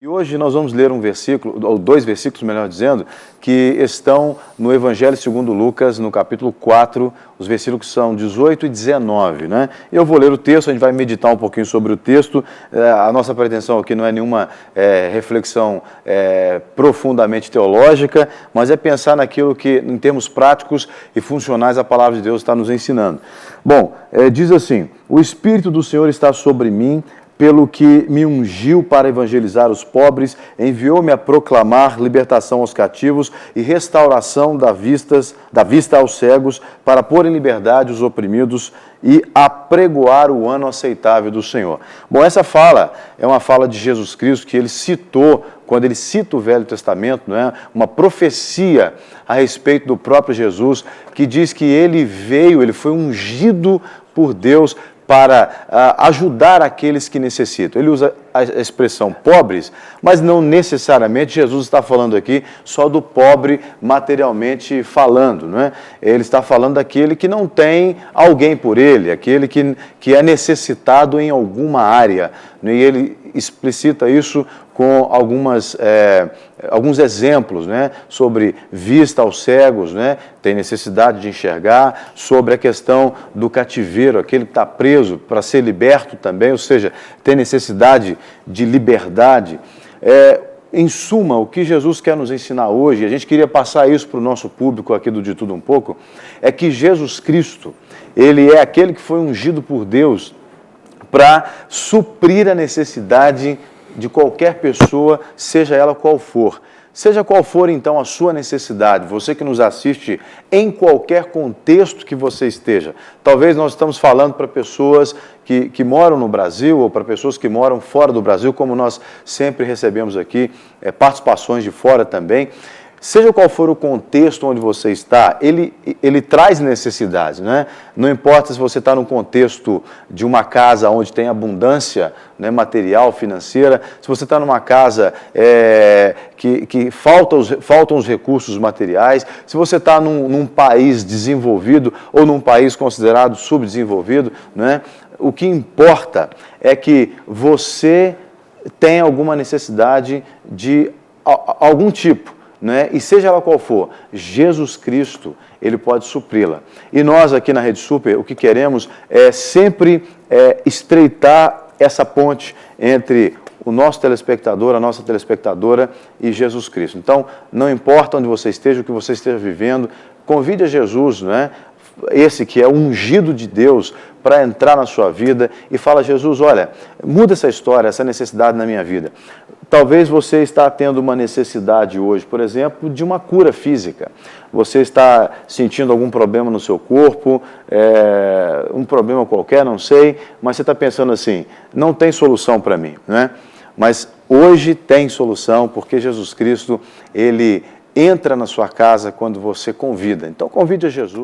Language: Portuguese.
E hoje nós vamos ler um versículo, ou dois versículos, melhor dizendo, que estão no Evangelho segundo Lucas, no capítulo 4, os versículos são 18 e 19, né? Eu vou ler o texto, a gente vai meditar um pouquinho sobre o texto. A nossa pretensão aqui não é nenhuma reflexão profundamente teológica, mas é pensar naquilo que, em termos práticos e funcionais, a palavra de Deus está nos ensinando. Bom, diz assim: o Espírito do Senhor está sobre mim, pelo que me ungiu para evangelizar os pobres, enviou-me a proclamar libertação aos cativos e restauração da vista aos cegos, para pôr em liberdade os oprimidos e apregoar o ano aceitável do Senhor. Bom, essa fala é uma fala de Jesus Cristo que ele citou, quando ele cita o Velho Testamento, não é? Uma profecia a respeito do próprio Jesus, que diz que ele foi ungido por Deus para ajudar aqueles que necessitam. Ele usa a expressão pobres, mas não necessariamente Jesus está falando aqui só do pobre materialmente falando, não é? Ele está falando daquele que não tem alguém por ele, aquele que é necessitado em alguma área, né? E ele explicita isso com alguns exemplos, né, sobre vista aos cegos, né, tem necessidade de enxergar, sobre a questão do cativeiro, aquele que está preso para ser liberto também, ou seja, tem necessidade de liberdade. Em suma, o que Jesus quer nos ensinar hoje, a gente queria passar isso para o nosso público aqui do De Tudo Um Pouco, é que Jesus Cristo, ele é aquele que foi ungido por Deus para suprir a necessidade de qualquer pessoa, seja ela qual for. Seja qual for, então, a sua necessidade, você que nos assiste em qualquer contexto que você esteja. Talvez nós estamos falando para pessoas que moram no Brasil ou para pessoas que moram fora do Brasil, como nós sempre recebemos aqui, participações de fora também. Seja qual for o contexto onde você está, ele traz necessidades, né? Não importa se você está num contexto de uma casa onde tem abundância, né, material, financeira, se você está numa casa que faltam os recursos materiais, se você está num país desenvolvido ou num país considerado subdesenvolvido, né? O que importa é que você tem alguma necessidade de algum tipo, né? E seja ela qual for, Jesus Cristo, ele pode supri-la. E nós aqui na Rede Super, o que queremos é sempre estreitar essa ponte entre o nosso telespectador, a nossa telespectadora e Jesus Cristo. Então, não importa onde você esteja, o que você esteja vivendo, convide a Jesus, né? Esse que é ungido de Deus, para entrar na sua vida e fala: Jesus, olha, muda essa história, essa necessidade na minha vida. Talvez você está tendo uma necessidade hoje, por exemplo, de uma cura física. Você está sentindo algum problema no seu corpo, um problema qualquer, não sei, mas você está pensando assim: não tem solução para mim, né? Mas hoje tem solução, porque Jesus Cristo, ele entra na sua casa quando você convida. Então convide a Jesus.